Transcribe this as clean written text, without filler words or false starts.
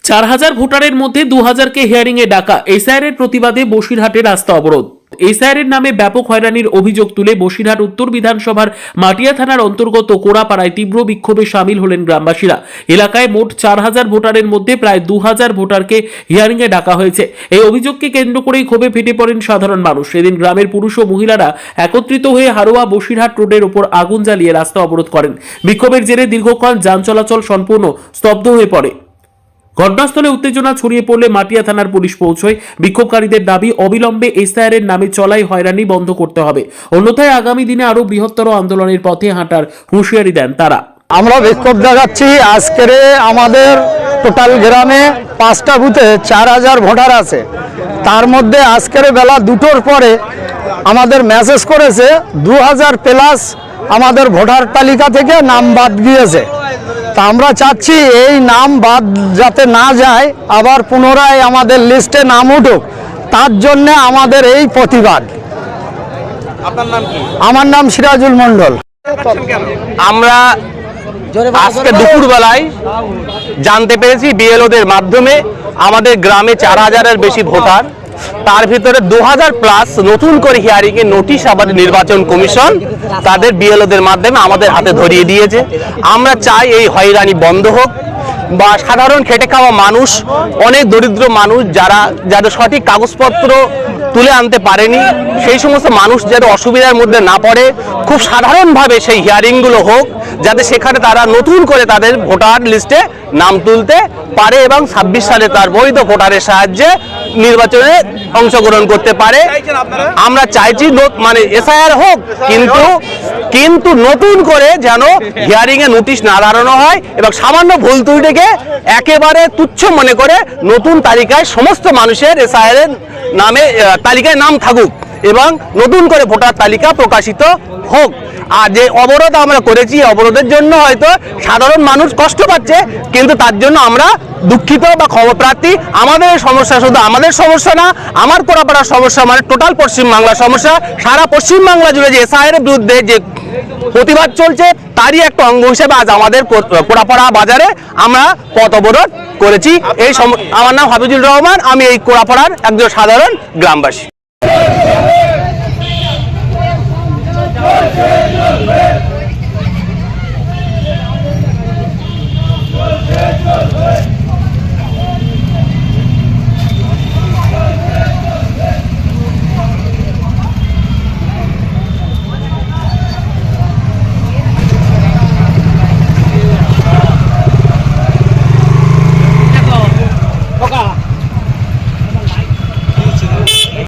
4000 ভোটারের মধ্যে 2000কে হিয়ারিং এ ডাকা। এসআইআর এর প্রতিবাদে বসিরহাটে রাস্তা অবরোধ। এসআইআর এর নামে ব্যাপক হয়রানির অভিযোগ তুলে বসিরহাট উত্তর বিধানসভার মাটিয়া থানার অন্তর্গত কোড়াপাড়ায় তীব্র বিক্ষোভে সামিল হলেন গ্রামবাসীরা। এলাকায় মোট 4000 ভোটারের মধ্যে প্রায় 2000 ভোটারকে হিয়ারিং এ ডাকা হয়েছে। এই অভিযোগকে কেন্দ্র করেই ক্ষোভে ফেটে পড়েন সাধারণ মানুষ। সেদিন গ্রামের পুরুষ ও মহিলারা একত্রিত হয়ে হারোয়া বসিরহাট রোডের উপর আগুন জ্বালিয়ে রাস্তা অবরোধ করেন। বিক্ষোভের জেরে দীর্ঘক্ষণ যান চলাচল সম্পূর্ণ স্তব্ধ হয়ে পড়ে। ঘটনাস্থলে উত্তেজনা ছড়িয়ে পড়লে মাটিয়া থানার পুলিশ পৌঁছয়। বিক্ষোভকারীদের দাবি অবিলম্বে এসআইআর এর নামে চলাই হয়রানি বন্ধ করতে হবে, অন্যথায় আগামী দিনে আরো বৃহত্তর আন্দোলনের পথে হাঁটার হুঁশিয়ারি দেন তারা। আমরা বিক্ষোভ দেখাচ্ছি। আজকের আমাদের টোটাল গ্রামে 5টা বুথে 4000 ভোটার আছে। তার মধ্যে আজকের বেলা 2টোর পরে আমাদের মেসেজ করেছে 2000 প্লাস আমাদের ভোটার তালিকা থেকে নাম বাদ গিয়েছে। তা আমরা চাচ্ছি এই নাম বাদ যাতে না যায়, আবার পুনরায় আমাদের লিস্টে নাম উঠুক, তার জন্য আমাদের এই প্রতিবাদ। আপনার নাম কি? আমার নাম সিরাজুল মন্ডল। আমরা আজকে দুপুরবেলায় জানতে পেরেছি বিএলওদের মাধ্যমে আমাদের গ্রামে 4000-এর বেশি ভোটার, তার ভিতরে 2000 প্লাস নতুন করে হিয়ারিং এর নোটিশ আবার নির্বাচন কমিশন তাদের বিএলওদের মাধ্যমে আমাদের হাতে ধরিয়ে দিয়েছে। আমরা চাই এই হয়রানি বন্ধ হোক, বা সাধারণ খেটে খাওয়া মানুষ, অনেক দরিদ্র মানুষ যাদের সঠিক কাগজপত্র তুলে আনতে পারেনি, সেই সমস্ত মানুষ যাতে অসুবিধার মধ্যে না পড়ে, খুব সাধারণভাবে সেই হিয়ারিংগুলো হোক, যাতে সেখানে তারা নতুন করে তাদের ভোটার লিস্টে নাম তুলতে পারে এবং 26 সালে তার বৈধ ভোটারের সাহায্যে নির্বাচনে অংশগ্রহণ করতে পারে। আমরা চাইছি মানে এসআইআর হোক, কিন্তু নতুন করে যেন হিয়ারিং এ নোটিশ না দাঁড়ানো হয় এবং সামান্য ভুল ত্রুটিকে একেবারে তুচ্ছ মনে করে নতুন তালিকায় সমস্ত মানুষের এসআইআর এর নামে তালিকায় নাম থাকুক এবং নতুন করে ভোটার তালিকা প্রকাশিত হোক। আর যে অবরোধ আমরা করেছি, অবরোধের জন্য হয়তো সাধারণ মানুষ কষ্ট পাচ্ছে, কিন্তু তার জন্য আমরা দুঃখিত বা ক্ষমাপ্রার্থী। আমাদের সমস্যা শুধু আমাদের সমস্যা না, আমার কোড়াপাড়ার সমস্যা, মানে টোটাল পশ্চিমবাংলার সমস্যা। সারা পশ্চিমবাংলা জুড়ে যে এসআইআর এর বিরুদ্ধে যে প্রতিবাদ চলছে, তারই একটা অঙ্গ হিসেবে আজ আমাদের কোড়াপাড়া বাজারে আমরা পথ অবরোধ করেছি। আমার নাম হাফিজুর রহমান, আমি এই কোড়াপাড়ার একজন সাধারণ গ্রামবাসী।